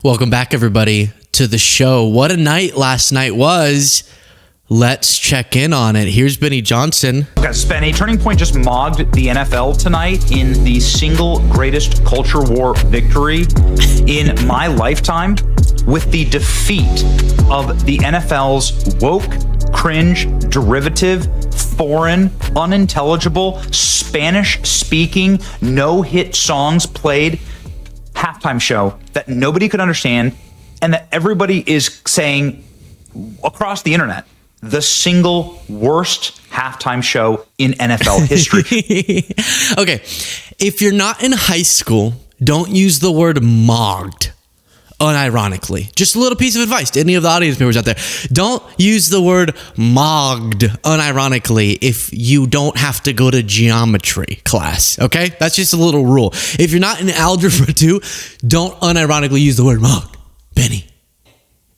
Welcome back, everybody, to the show. What a night last night was. Let's check in on it. Here's Benny Johnson. Guys, Benny, Turning Point just mogged the NFL tonight in the single greatest culture war victory in my lifetime with the defeat of the NFL's woke, cringe, derivative, foreign, unintelligible, Spanish-speaking, no-hit songs played halftime show that nobody could understand and that everybody is saying across the internet, the single worst halftime show in NFL history. Okay, if you're not in high school, don't use the word mogged unironically. Just a little piece of advice to any of the audience members out there. Don't use the word mogged unironically if you don't have to go to geometry class, okay? That's just a little rule. If you're not in Algebra 2, don't unironically use the word mogged. Benny,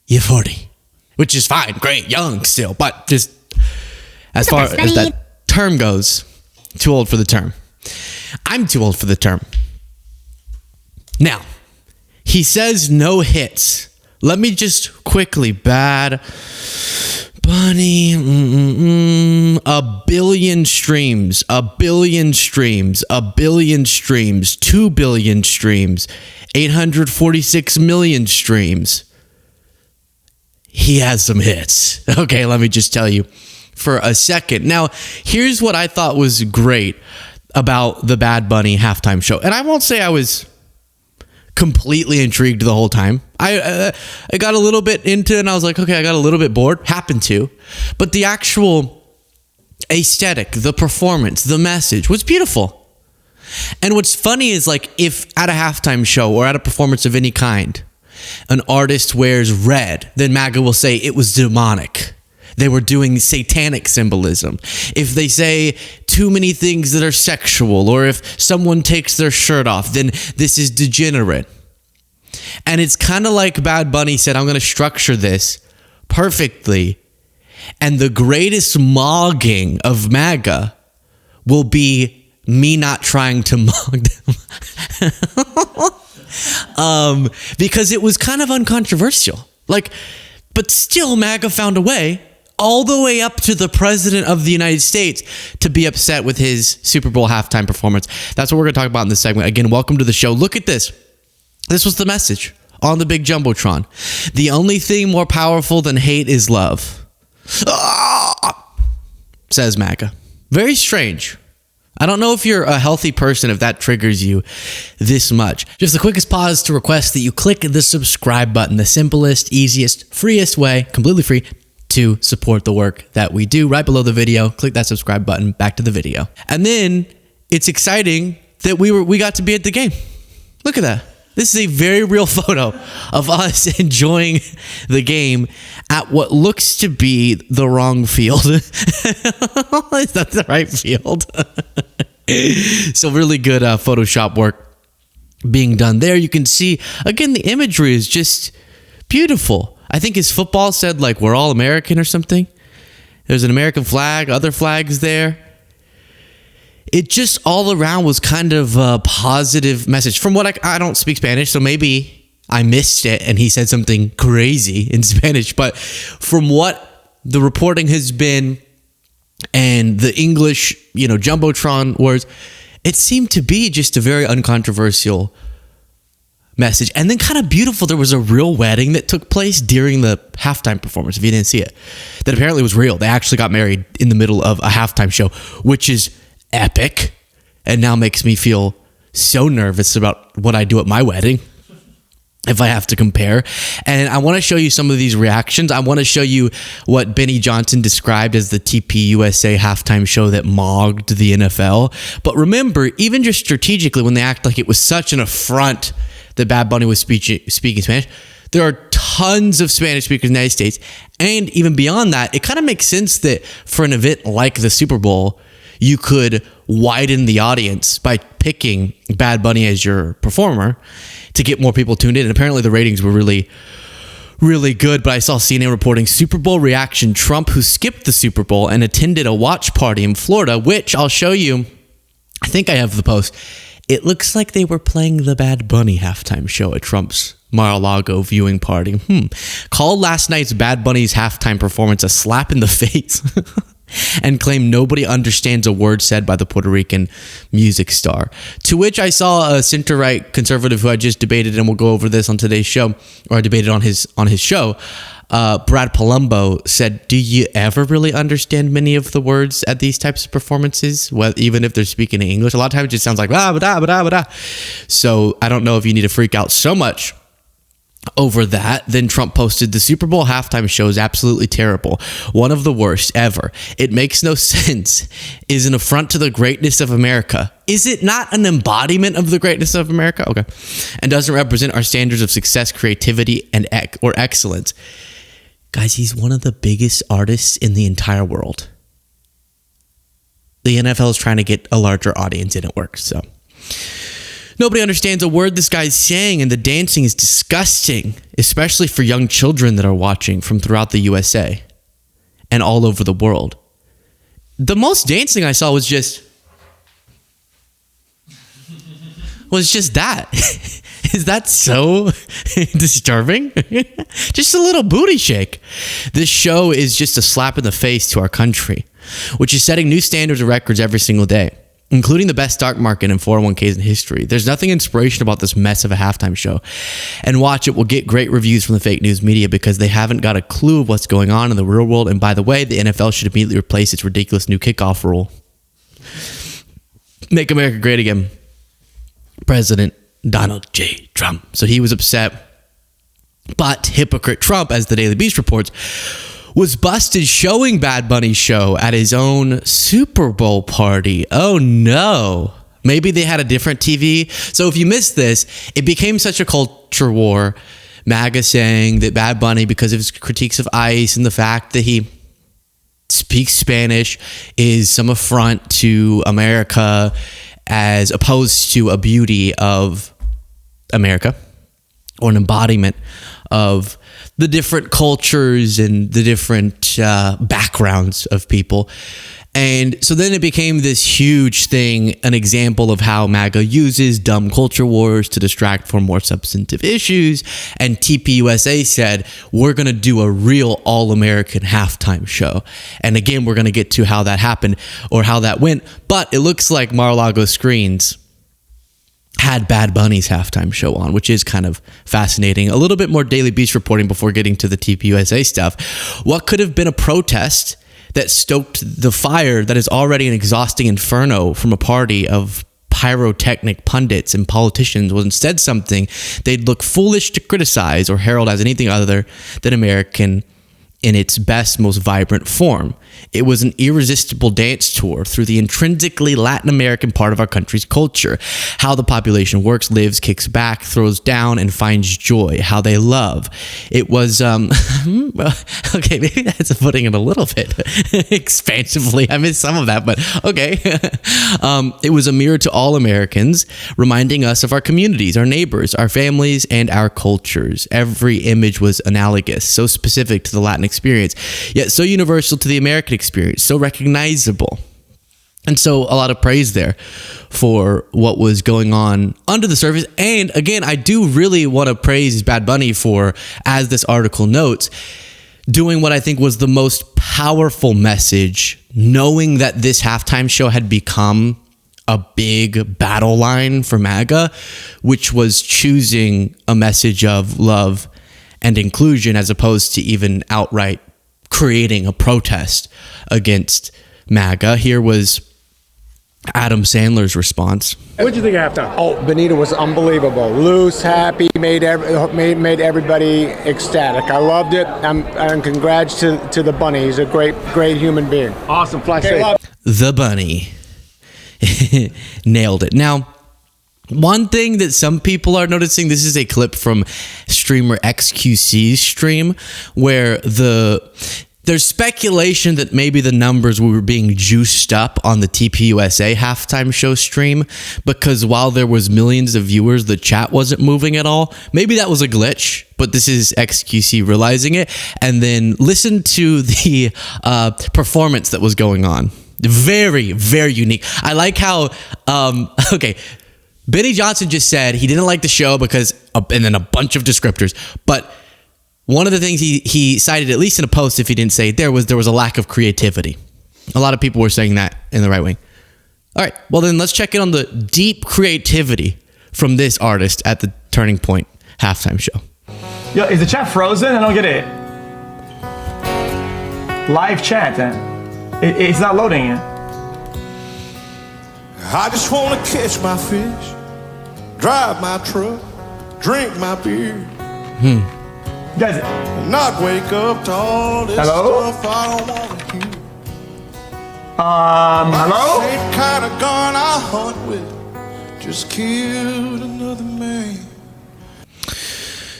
you're 40. Which is fine, great, young still, but just as far as that term goes, too old for the term. I'm too old for the term. Now, he says no hits. Let me just quickly, Bad Bunny, a billion streams, 2 billion streams, 846 million streams. He has some hits. Okay, let me just tell you for a second. Now, here's what I thought was great about the Bad Bunny halftime show. And I won't say I was completely intrigued the whole time. I got a little bit into it and I was like, okay, I got a little bit bored. Happened to. But the actual aesthetic, the performance, the message was beautiful. And what's funny is, like, if at a halftime show or at a performance of any kind, an artist wears red, then MAGA will say it was demonic. They were doing satanic symbolism. If they say too many things that are sexual, or if someone takes their shirt off, then this is degenerate. And it's kind of like Bad Bunny said, I'm going to structure this perfectly. And the greatest mogging of MAGA will be me not trying to mog them. Because it was kind of uncontroversial. But still MAGA found a way, all the way up to the president of the United States, to be upset with his Super Bowl halftime performance. That's what we're going to talk about in this segment. Again, welcome to the show. Look at this. This was the message on the big Jumbotron. The only thing more powerful than hate is love. Says MAGA. Very strange. I don't know if you're a healthy person if that triggers you this much. Just the quickest pause to request that you click the subscribe button, the simplest, easiest, freest way, completely free, to support the work that we do. Right below the video, click that subscribe button, back to the video. And then it's exciting that we got to be at the game. Look at that. This is a very real photo of us enjoying the game at what looks to be the wrong field. Is that the right field? So really good Photoshop work being done there. You can see, again, the imagery is just beautiful. I think his football said, like, we're all American or something. There's an American flag, other flags there. It just all around was kind of a positive message. From what I don't speak Spanish, so maybe I missed it and he said something crazy in Spanish. But from what the reporting has been and the English, Jumbotron words, it seemed to be just a very uncontroversial message. And then kind of beautiful, there was a real wedding that took place during the halftime performance, if you didn't see it, that apparently was real. They actually got married in the middle of a halftime show, which is epic, and now makes me feel so nervous about what I do at my wedding if I have to compare. And I want to show you some of these reactions. I want to show you what Benny Johnson described as the TPUSA halftime show that mogged the NFL. But remember, even just strategically, when they act like it was such an affront that Bad Bunny was speaking Spanish, there are tons of Spanish speakers in the United States. And even beyond that, it kind of makes sense that for an event like the Super Bowl, you could widen the audience by picking Bad Bunny as your performer to get more people tuned in. And apparently the ratings were really, really good. But I saw CNN reporting Super Bowl reaction. Trump, who skipped the Super Bowl and attended a watch party in Florida, which I'll show you. I think I have the post. It looks like they were playing the Bad Bunny halftime show at Trump's Mar-A-Lago viewing party. Called last night's Bad Bunny's halftime performance a slap in the face and claimed nobody understands a word said by the Puerto Rican music star. To which I saw a center-right conservative who I just debated, and we'll go over this on today's show, or I debated on his show. Brad Palumbo said, do you ever really understand many of the words at these types of performances? Well, even if they're speaking in English, a lot of times it just sounds like blah, blah, blah, blah. So I don't know if you need to freak out so much over that. Then Trump posted, the Super Bowl halftime show is absolutely terrible. One of the worst ever. It makes no sense. Is an affront to the greatness of America. Is it not an embodiment of the greatness of America? Okay. And doesn't represent our standards of success, creativity, and or excellence. Guys, he's one of the biggest artists in the entire world. The NFL is trying to get a larger audience and it works, so. Nobody understands a word this guy's saying, and the dancing is disgusting, especially for young children that are watching from throughout the USA and all over the world. The most dancing I saw was just that. Is that so disturbing? Just a little booty shake. This show is just a slap in the face to our country, which is setting new standards and records every single day, including the best stock market and 401ks in history. There's nothing inspirational about this mess of a halftime show. And watch, it will get great reviews from the fake news media because they haven't got a clue of what's going on in the real world. And by the way, the NFL should immediately replace its ridiculous new kickoff rule. Make America great again. President Donald J. Trump. So he was upset. But hypocrite Trump, as the Daily Beast reports, was busted showing Bad Bunny's show at his own Super Bowl party. Oh no. Maybe they had a different TV. So if you missed this, it became such a culture war. MAGA saying that Bad Bunny, because of his critiques of ICE and the fact that he speaks Spanish, is some affront to America as opposed to a beauty of America or an embodiment of the different cultures and the different backgrounds of people. And so then it became this huge thing, an example of how MAGA uses dumb culture wars to distract from more substantive issues. And TPUSA said, we're going to do a real all-American halftime show. And again, we're going to get to how that happened or how that went. But it looks like Mar-A-Lago screens had Bad Bunny's halftime show on, which is kind of fascinating. A little bit more Daily Beast reporting before getting to the TPUSA stuff. What could have been a protest that stoked the fire that is already an exhausting inferno from a party of pyrotechnic pundits and politicians was instead something they'd look foolish to criticize or herald as anything other than American in its best, most vibrant form. It was an irresistible dance tour through the intrinsically Latin American part of our country's culture. How the population works, lives, kicks back, throws down, and finds joy. How they love. It was, okay, maybe that's putting it a little bit expansively. I missed some of that, but okay. It was a mirror to all Americans, reminding us of our communities, our neighbors, our families, and our cultures. Every image was analogous, so specific to the Latin experience, yet so universal to the American experience, so recognizable. And so a lot of praise there for what was going on under the surface. And again, I do really want to praise Bad Bunny for, as this article notes, doing what I think was the most powerful message, knowing that this halftime show had become a big battle line for MAGA, which was choosing a message of love and inclusion as opposed to even outright creating a protest against MAGA. Here was Adam Sandler's response. What did you think of halftime? Oh, Benita was unbelievable. Loose, happy, made everybody ecstatic. I loved it. And congrats to the bunny. He's a great human being. Awesome. Fly safe. The bunny. Nailed it. Now, one thing that some people are noticing, this is a clip from streamer XQC's stream, where there's speculation that maybe the numbers were being juiced up on the TPUSA halftime show stream, because while there was millions of viewers, the chat wasn't moving at all. Maybe that was a glitch, but this is XQC realizing it. And then listen to the performance that was going on. Very, very unique. I like how, okay, Benny Johnson just said he didn't like the show because, and then a bunch of descriptors. But one of the things he cited, at least in a post, if he didn't say it, there was a lack of creativity. A lot of people were saying that in the right wing. All right, well then let's check in on the deep creativity from this artist at the Turning Point halftime show. Yo, is the chat frozen? I don't get it. Live chat, it's not loading yet. I just want to catch my fish, drive my truck, drink my beer. Guys, not wake up to all this stuff I don't want to hear. Hello? Same kind of gun I hunt with, just killed another man.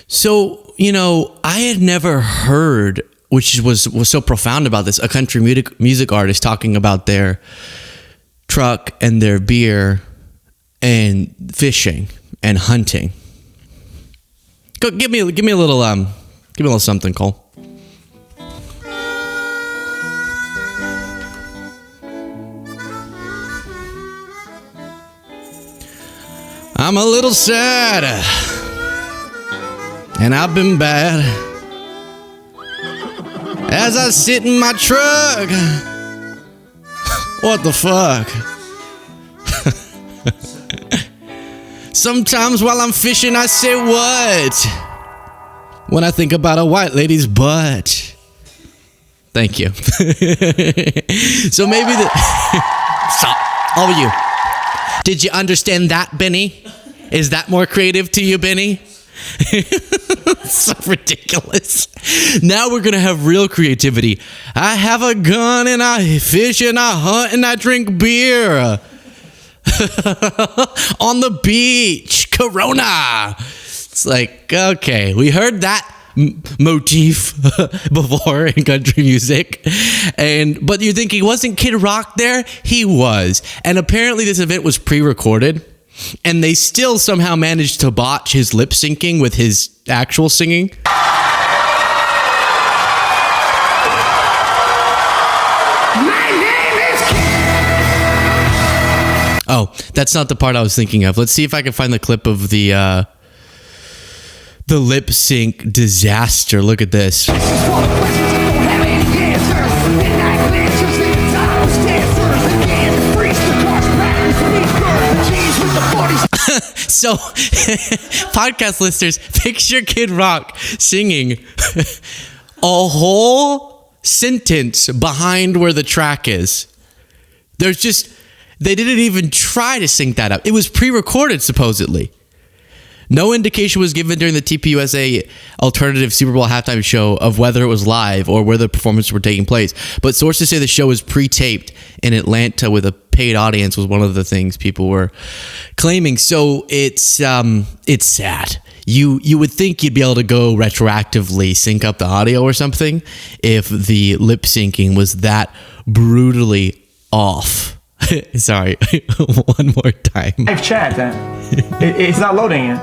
So, I had never heard, which was so profound about this, a country music artist talking about their truck and their beer and fishing and hunting. Go give me a little something, Cole. I'm a little sad, and I've been bad as I sit in my truck. What the fuck? Sometimes while I'm fishing, I say what? When I think about a white lady's butt. Thank you. So maybe stop. All of you. Did you understand that, Benny? Is that more creative to you, Benny? So ridiculous. Now we're gonna have real creativity. I have a gun and I fish and I hunt and I drink beer. On the beach, Corona. It's like, okay, we heard that motif before in country music, but you're thinking, wasn't Kid Rock there? He was, and apparently this event was pre-recorded, and they still somehow managed to botch his lip syncing with his actual singing. Oh, that's not the part I was thinking of. Let's see if I can find the clip of the lip sync disaster. Look at this. So, podcast listeners, picture Kid Rock singing a whole sentence behind where the track is. They didn't even try to sync that up. It was pre-recorded, supposedly. No indication was given during the TPUSA alternative Super Bowl halftime show of whether it was live or where the performances were taking place. But sources say the show was pre-taped in Atlanta with a paid audience was one of the things people were claiming. So it's sad. You would think you'd be able to go retroactively sync up the audio or something if the lip syncing was that brutally off. Sorry, one more time. Live chat, it's not loading yet.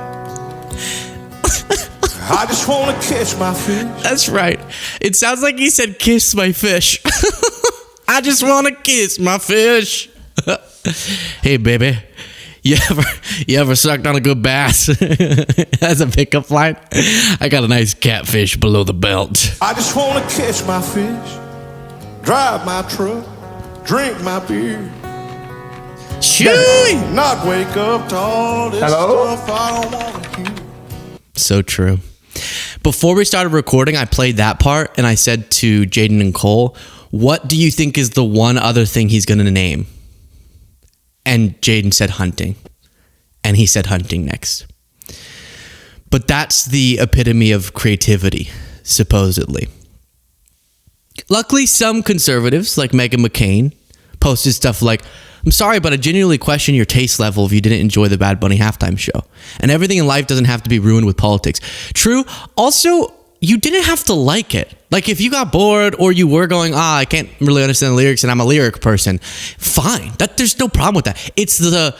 I just want to kiss my fish. That's right. It sounds like he said, kiss my fish. I just want to kiss my fish. Hey, baby. You ever sucked on a good bass? That's a pickup line. I got a nice catfish below the belt. I just want to kiss my fish, drive my truck, drink my beer. Chewy! Not wake up to all this stuff I don't want to hear. So true. Before we started recording, I played that part and I said to Jaden and Cole, what do you think is the one other thing he's going to name? And Jaden said hunting. And he said hunting next. But that's the epitome of creativity, supposedly. Luckily, some conservatives, like Meghan McCain, posted stuff like, I'm sorry, but I genuinely question your taste level if you didn't enjoy the Bad Bunny halftime show. And everything in life doesn't have to be ruined with politics. True. Also, you didn't have to like it. Like, if you got bored or you were going, I can't really understand the lyrics and I'm a lyric person, fine. There's no problem with that. It's the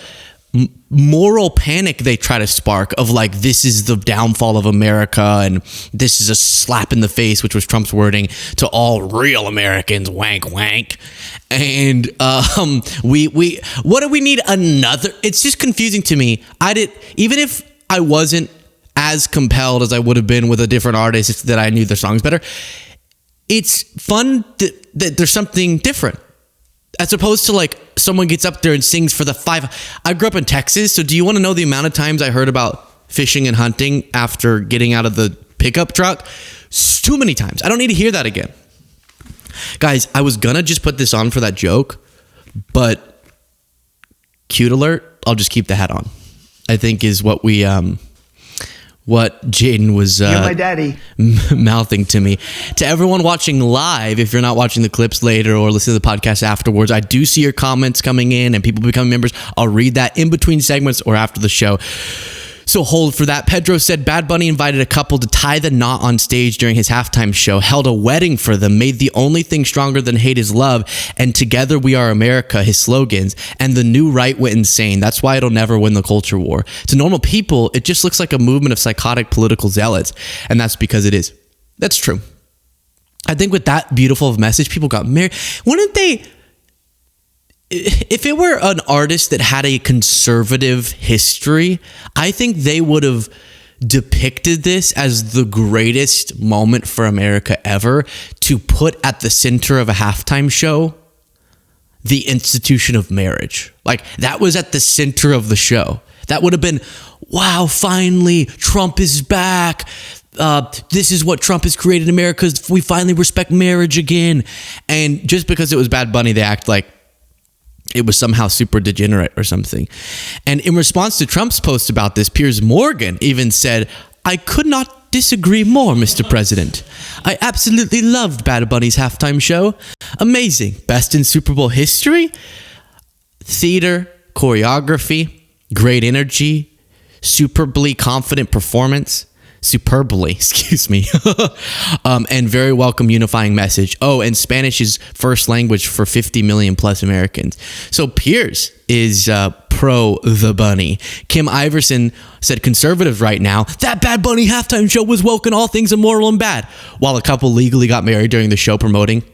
moral panic they try to spark of like, this is the downfall of America and this is a slap in the face, which was Trump's wording, to all real Americans, wank wank. And what do we need another? It's just confusing to me. Even if I wasn't as compelled as I would have been with a different artist that I knew their songs better, it's fun that there's something different. As opposed to like someone gets up there and sings for the 5. I grew up in Texas, so do you want to know the amount of times I heard about fishing and hunting after getting out of the pickup truck? Too many times. I don't need to hear that again. Guys, I was gonna just put this on for that joke, but cute alert, I'll just keep the hat on. I think is what we what Jaden was You're my daddy. mouthing to me. To everyone watching live, if you're not watching the clips later or listen to the podcast afterwards, I do see your comments coming in and people becoming members. I'll read that in between segments or after the show. So hold for that. Pedro said Bad Bunny invited a couple to tie the knot on stage during his halftime show, held a wedding for them, made the only thing stronger than hate is love, and together we are America, his slogans, and the new right went insane. That's why it'll never win the culture war. To normal people, it just looks like a movement of psychotic political zealots, and that's because it is. That's true. I think with that beautiful message, people got married. Wouldn't they... If it were an artist that had a conservative history, I think they would have depicted this as the greatest moment for America ever, to put at the center of a halftime show the institution of marriage. Like, that was at the center of the show. That would have been, wow, finally, Trump is back. This is what Trump has created in America. We finally respect marriage again. And just because it was Bad Bunny, they act like it was somehow super degenerate or something. And in response to Trump's post about this, Piers Morgan even said, I could not disagree more, Mr. President. I absolutely loved Bad Bunny's halftime show. Amazing. Best in Super Bowl history. Theater, choreography, great energy, superbly confident performance. Superbly, excuse me, and very welcome unifying message. Oh, and Spanish is first language for 50 million plus Americans. So Piers is pro the bunny. Kim Iverson said conservative right now, that Bad Bunny halftime show was woke and all things immoral and bad. While a couple legally got married during the show, promoting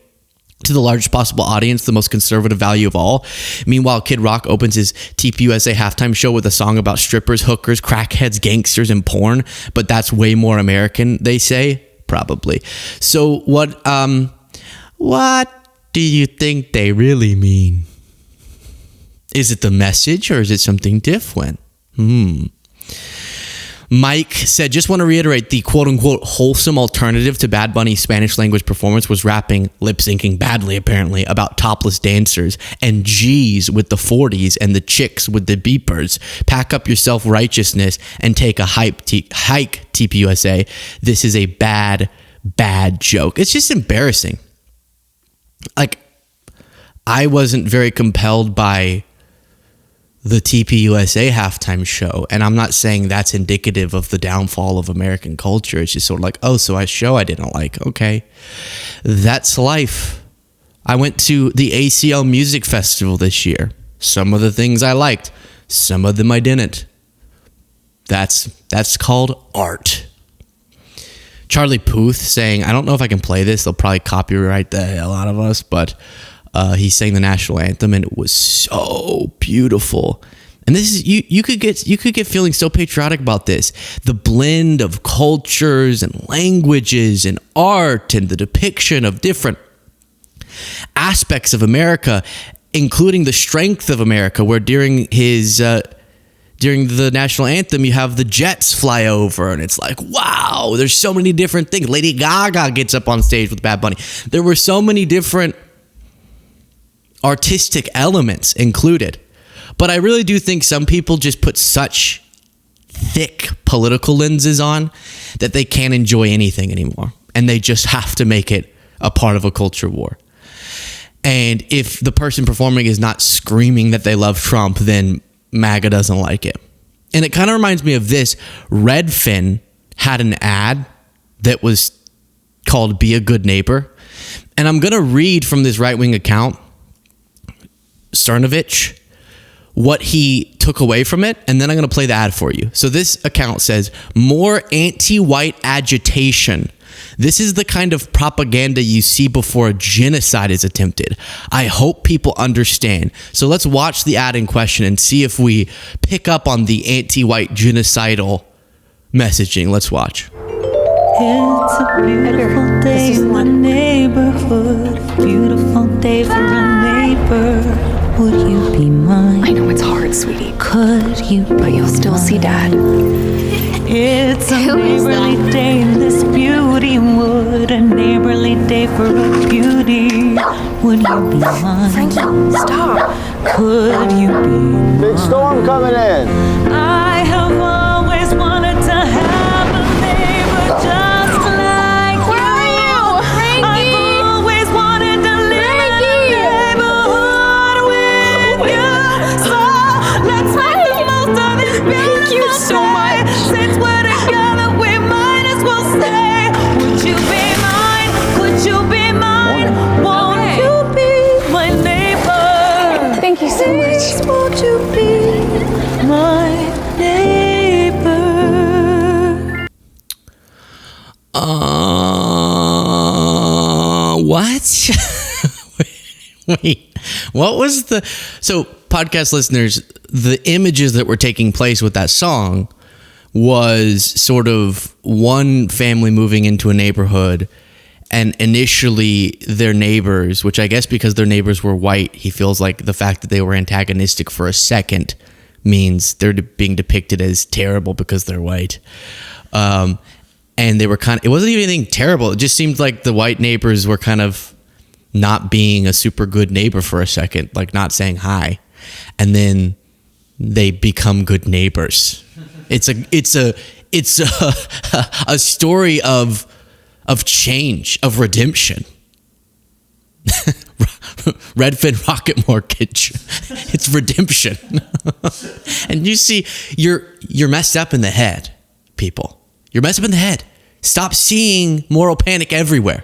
to the largest possible audience the most conservative value of all. Meanwhile, Kid Rock opens his TPUSA halftime show with a song about strippers, hookers, crackheads, gangsters, and porn. But that's way more American, they say. Probably. So what do you think they really mean? Is it the message or is it something different? Mike said, just want to reiterate, the quote-unquote wholesome alternative to Bad Bunny's Spanish language performance was rapping, lip-syncing badly apparently, about topless dancers and G's with the 40s and the chicks with the beepers. Pack up your self-righteousness and take a hike, TPUSA. This is a bad joke. It's just embarrassing. Like, I wasn't very compelled by the TPUSA halftime show, and I'm not saying that's indicative of the downfall of American culture. It's just sort of like, oh, so a show I didn't like. Okay, that's life. I went to the ACL Music Festival this year. Some of the things I liked, some of them I didn't. That's called art. Charlie Puth saying, I don't know if I can play this. They'll probably copyright the hell out of us, but he sang the national anthem and it was so beautiful. And this is you could get feeling so patriotic about this. The blend of cultures and languages and art and the depiction of different aspects of America, including the strength of America, where during the national anthem, you have the jets fly over and it's like, wow, there's so many different things. Lady Gaga gets up on stage with Bad Bunny. There were so many different artistic elements included. But I really do think some people just put such thick political lenses on that they can't enjoy anything anymore. And they just have to make it a part of a culture war. And if the person performing is not screaming that they love Trump, then MAGA doesn't like it. And it kind of reminds me of this. Redfin had an ad that was called Be a Good Neighbor. And I'm going to read from this right-wing account, Cernovich, what he took away from it, and then I'm going to play the ad for you. So this account says, more anti-white agitation. This is the kind of propaganda you see before a genocide is attempted. I hope people understand. So let's watch the ad in question and see if we pick up on the anti-white genocidal messaging. Let's watch. It's a beautiful day in the neighborhood. Beautiful day for a neighbor. Would you be mine? I know it's hard, sweetie. Could you be But you'll still see Dad. It's a neighborly day in this beauty wood. A neighborly day for a beauty. Would you be mine? Frankie, stop. Could you be mine? Big storm coming in. I have always wanted to have a neighbor just like Where are you? Frankie? I've always wanted to live in a neighborhood with you. So let's make the most of this beautiful Thank you so day. much. Since we're together, we might as well say, would you be mine? Could you be mine? Won't Okay. you be my neighbor? Thank you so much. Please, won't you be my neighbor? What? Wait, what was the... So, podcast listeners, the images that were taking place with that song was sort of one family moving into a neighborhood, and initially their neighbors, which I guess because their neighbors were white, he feels like the fact that they were antagonistic for a second means they're being depicted as terrible because they're white. And they were it wasn't even anything terrible. It just seemed like the white neighbors were kind of not being a super good neighbor for a second, like not saying hi. And then they become good neighbors. It's a story of change, of redemption. Redfin Rocket Mortgage. It's redemption. And you see, you're messed up in the head, people. You're messed up in the head. Stop seeing moral panic everywhere.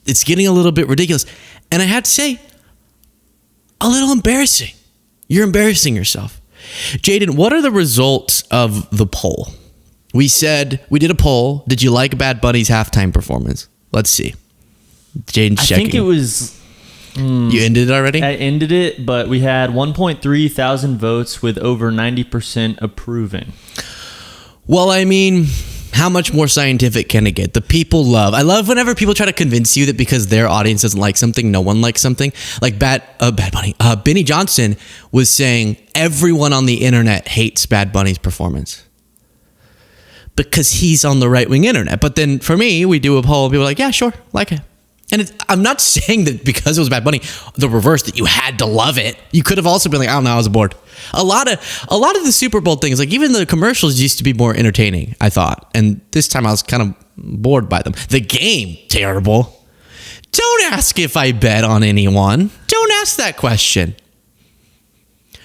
It's getting a little bit ridiculous. And I had to say, a little embarrassing. You're embarrassing yourself. Jaden, what are the results of the poll? We did a poll. Did you like Bad Bunny's halftime performance? Let's see. Jaden's checking. I think it was... You ended it already? I ended it, but we had 1.3 thousand votes with over 90% approving. Well, I mean, how much more scientific can it get? The people I love whenever people try to convince you that because their audience doesn't like something, no one likes something. Like Bad Bunny. Benny Johnson was saying everyone on the internet hates Bad Bunny's performance because he's on the right-wing internet. But then for me, we do a poll and people are like, yeah, sure, like it. And I'm not saying that because it was Bad Bunny, the reverse, that you had to love it. You could have also been like, I don't know, I was bored. A lot of the Super Bowl things, like even the commercials used to be more entertaining, I thought. And this time I was kind of bored by them. The game, terrible. Don't ask if I bet on anyone. Don't ask that question.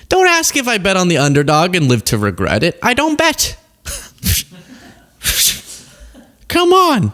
Don't ask if I bet on the underdog and live to regret it. I don't bet. Come on.